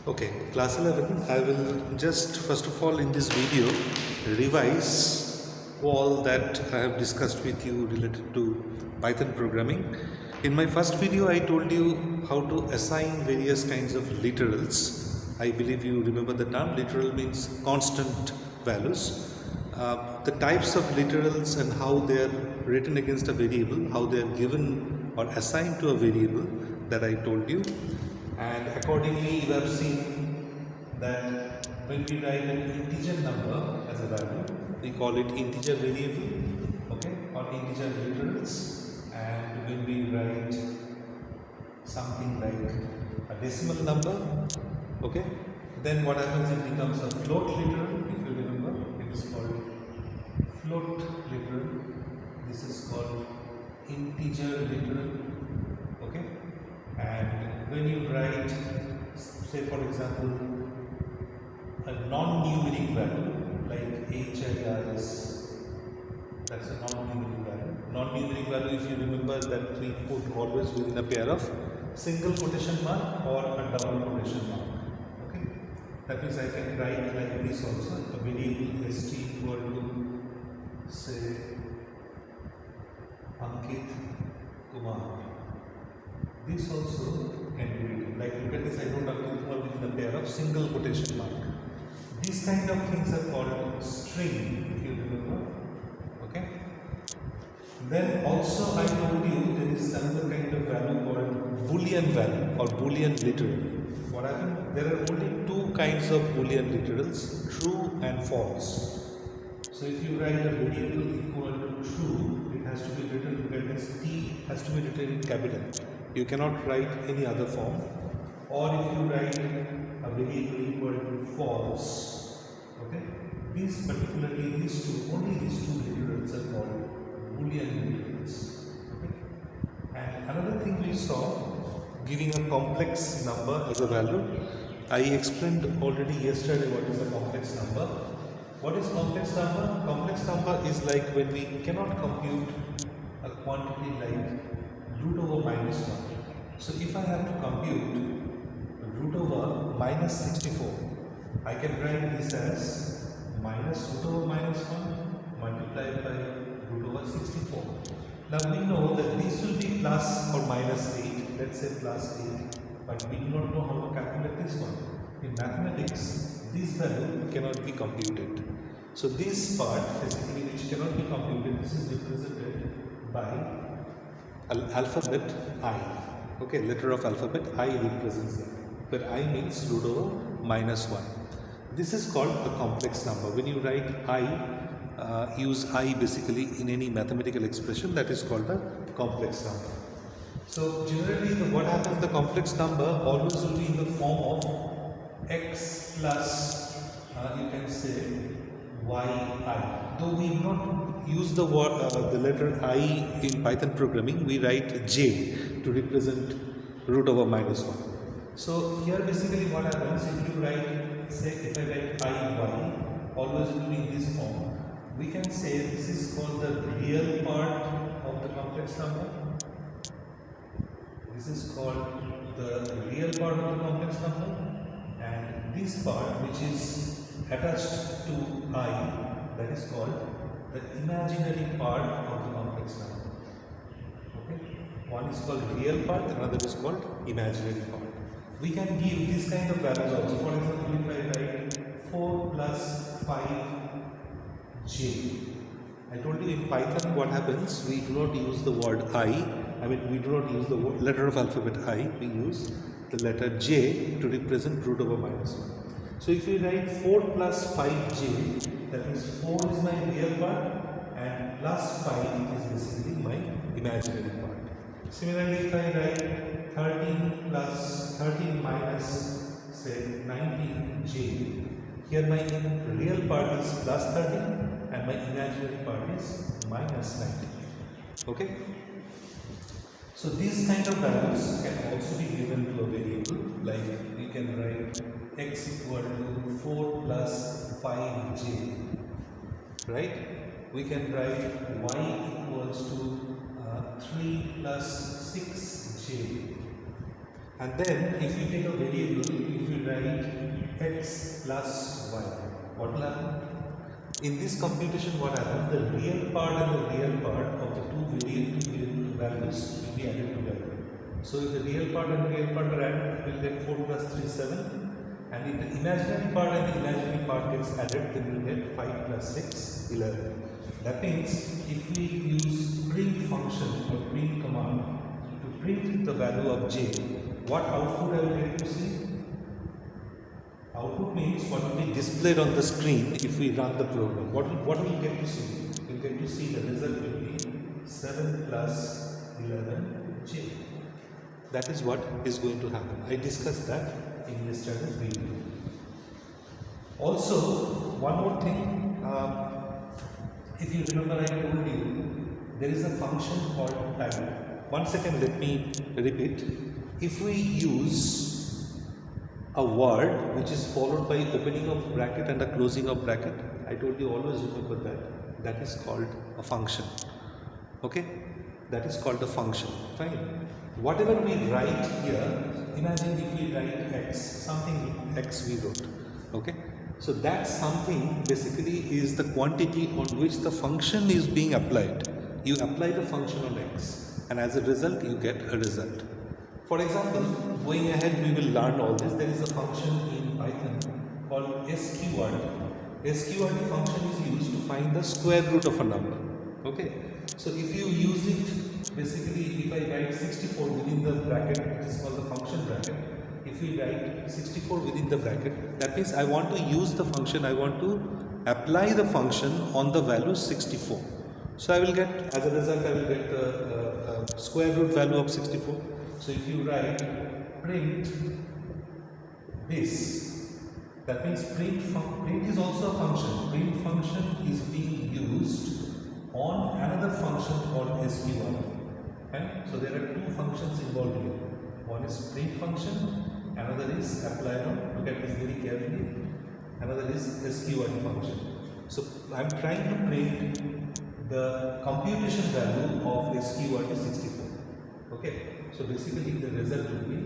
Okay, class 11, I will just first of all in this video revise all that I have discussed with you related to Python programming. In my first video, I told you how to assign various kinds of literals. I believe you remember the term. Literal means constant values. The types of literals and how they are written against a variable, how they are given or assigned to a variable, that I told you. And accordingly, you have seen that when we write an integer number as a value, we call it integer variable, okay, or integer literals. And when we write something like a decimal number, okay, then what happens, it becomes a float literal. If you remember, it is called float literal. This is called integer literal, okay. And when you write, say for example, a non-numeric value like HIRS, that's a non-numeric value. Non-numeric value, if you remember, that we put always within a pair of single quotation mark or a double quotation mark. Okay, that means I can write like this also, a variable st equal to say Ankit Kumar. This also can be written. Like look at this, I wrote Ankit Kumar within a pair of single quotation mark. These kind of things are called string, if you remember. Okay. Then also I told you there is another kind of value called Boolean value or Boolean literal. What happened? There are only two kinds of Boolean literals, true and false. So if you write a variable equal to true, it has to be written, that means T has to be written in capital. You cannot write any other form. Or if you write a variable equal to false, okay, particularly these two, only these two literals are called Boolean literals. Okay? And another thing we saw, giving a complex number as a value. I explained already yesterday what is a complex number. What is complex number? Complex number is like when we cannot compute a quantity like root over minus 1. So if I have to compute root over minus 64, I can write this as minus root over minus 1 multiplied by root over 64. Now we know that this will be plus or minus 8, let's say plus 8, but we do not know how to calculate this one. In mathematics, this value cannot be computed. So this part basically which cannot be computed, this is represented by alphabet I. Okay, letter of alphabet I represents that, where I means root over minus 1. This is called a complex number. When you write I, use I basically in any mathematical expression, that is called a complex number. So generally what happens, the complex number always will be in the form of x plus you can say yi. Though we not use the word the letter I in Python programming, we write j to represent root over minus 1. So here basically what happens, if you write, say if I write iy, always will be in this form, we can say this is called the real part of the complex number. This is called the real part of the complex number, and this part which is attached to I, that is called the imaginary part of the complex number. Okay? One is called real part, another is called imaginary part. We can give this kind of values also. For example, if I write 4 plus 5j, I told you in Python what happens, we do not use the word I mean we do not use the letter of alphabet I, we use the letter j to represent root over minus 1. So if we write 4 plus 5j, that means 4 is my real part and plus 5 is basically my imaginary part. Similarly, if I write 13 minus say 19j, here my real part is plus 13 and my imaginary part is minus 19. Okay? So these kind of values can also be given to a variable, like we can write x equal to 4 plus 5j, right? We can write y equals to 3 plus 6j. And then if you take a variable, if you write x plus y, what will happen? In this computation, what happens? The real part and the real part of the two variable values will be added together. So if the real part and the real part are added, we will get 4 plus 3, 7. And if the imaginary part and the imaginary part gets added, then we will get 5 plus 6, 11. That means if we use print function or print command to print the value of j, what output I will get to see? Output means what will be displayed on the screen if we run the program. What will we get to see? We will get to see the result will be 7 plus 11j. That is what is going to happen. I discussed that in yesterday's video. Also, one more thing. If you remember, I told you there is a function called time. 1 second, let me repeat. If we use a word which is followed by opening of bracket and a closing of bracket, I told you always remember that. That is called a function. Okay? That is called a function. Fine. Whatever we write here, imagine if we write x, something x we wrote. Okay? So that something basically is the quantity on which the function is being applied. You apply the function on x, and as a result you get a result. For example, going ahead we will learn all this. There is a function in Python called sqrt. Sqrt function is used to find the square root of a number. Okay? So if you use it, basically if I write 64 within the bracket, it is called the function bracket. If we write 64 within the bracket, that means I want to use the function, I want to apply the function on the value 64. So I will get, as a result, I will get the square root value of 64. So if you write print this, that means print is also a function. Print function is being used on another function called sqrt. Okay? So there are two functions involved here. One is print function, another is apply on. Look at this very carefully. Another is sqrt function. So I am trying to print the computation value of sqrt is 64. Okay. So basically the result will be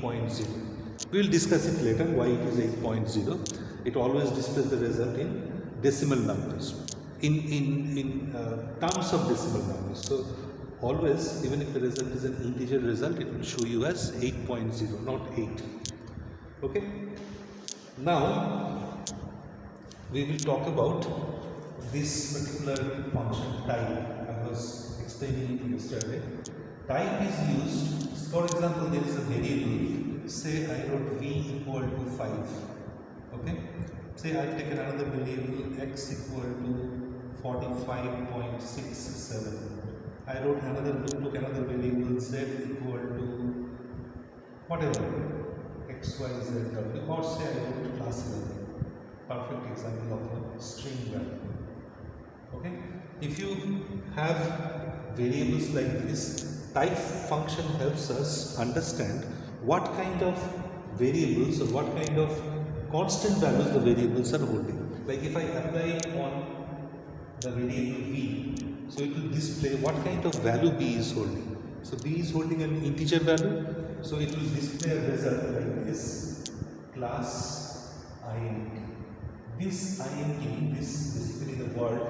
8.0. We will discuss it later why it is 8.0. It always displays the result in decimal numbers, in terms of decimal numbers. So always, even if the result is an integer result, it will show you as 8.0, not 8. Okay. Now we will talk about this particular function type. I was explaining it yesterday. Type is used, for example, there is a variable, say I wrote v equal to 5. Okay. Say I take another variable x equal to 45.67. I wrote took another variable z equal to whatever, x, y, z, w, or say I wrote class 11. Perfect example of a string value. Okay. If you have variables like this, type function helps us understand what kind of variables or what kind of constant values the variables are holding. Like if I apply on the variable v, so it will display what kind of value b is holding. So b is holding an integer value, so it will display a result like this, class int. This int, this basically the word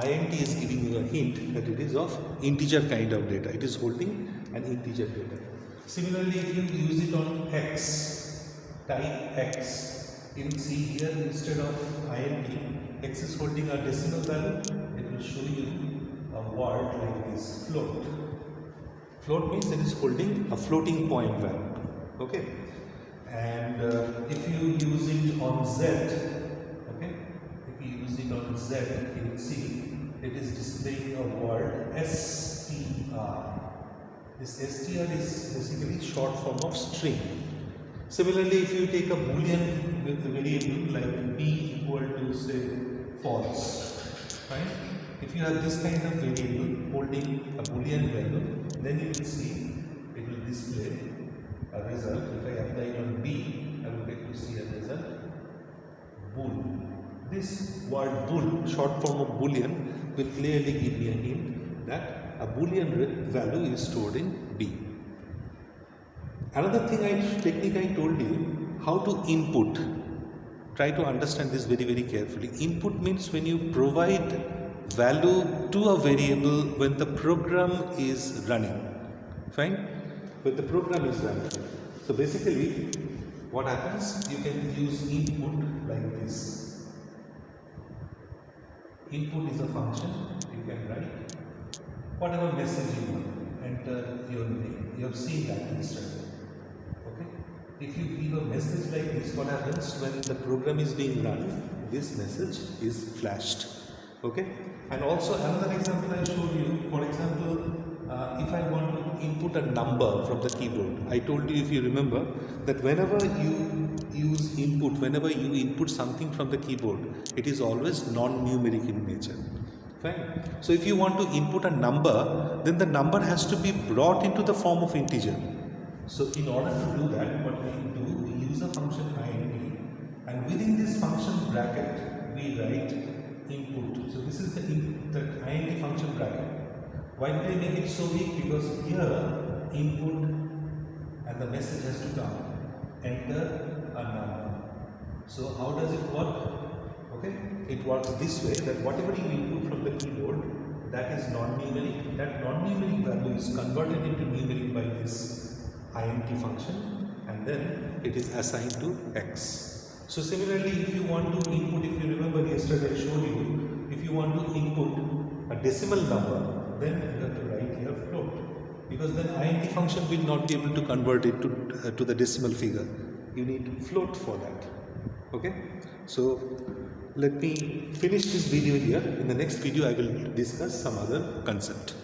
int is giving you a hint that it is of integer kind of data. It is holding an integer data. Similarly, if you use it on x, type x, you will see here instead of int, x is holding a decimal value. It will show you a word like this, float. Float means it is holding a floating point value. Okay. And if you use it on z, okay, if you use it on z, you will see it is displaying a word str. This str is basically short form of string. Similarly, if you take a boolean with a variable like b equal to say false, right? If you have this kind of variable holding a boolean value, then you will see it will display a result. If I apply it on b, I will get to see a result bool. This word bool, short form of boolean, will clearly give me a hint that a boolean value is stored in b. Another technique I told you, how to input. Try to understand this very, very carefully. Input means when you provide value to a variable when the program is running. Fine? When the program is running. So basically, what happens? You can use input like this. Input is a function. You can write whatever message you want. Enter your name. You have seen that yesterday. Okay? If you give a message like this, what happens when the program is being run? This message is flashed. Okay? And also another example I showed you. For example, if I want to input a number from the keyboard, I told you, if you remember, that whenever you use input, whenever you input something from the keyboard, it is always non-numeric in nature. Fine. So if you want to input a number, then the number has to be brought into the form of integer. So in order to do that, what we do, we use a function int, and within this function bracket, we write input. So this is the int function bracket. Why did I make it so big? Because here input and the message has to come. Enter a number. So how does it work? Okay, it works this way, that whatever you input from the keyboard, that is non-numeric. That non-numeric value is converted into numeric by this int function, and then it is assigned to x. So similarly, if you want to input, if you remember yesterday I showed you, if you want to input a decimal number, then you have to write here float, because then int function will not be able to convert it to the decimal figure. You need float for that. Okay, so let me finish this video here. In the next video I will discuss some other concept.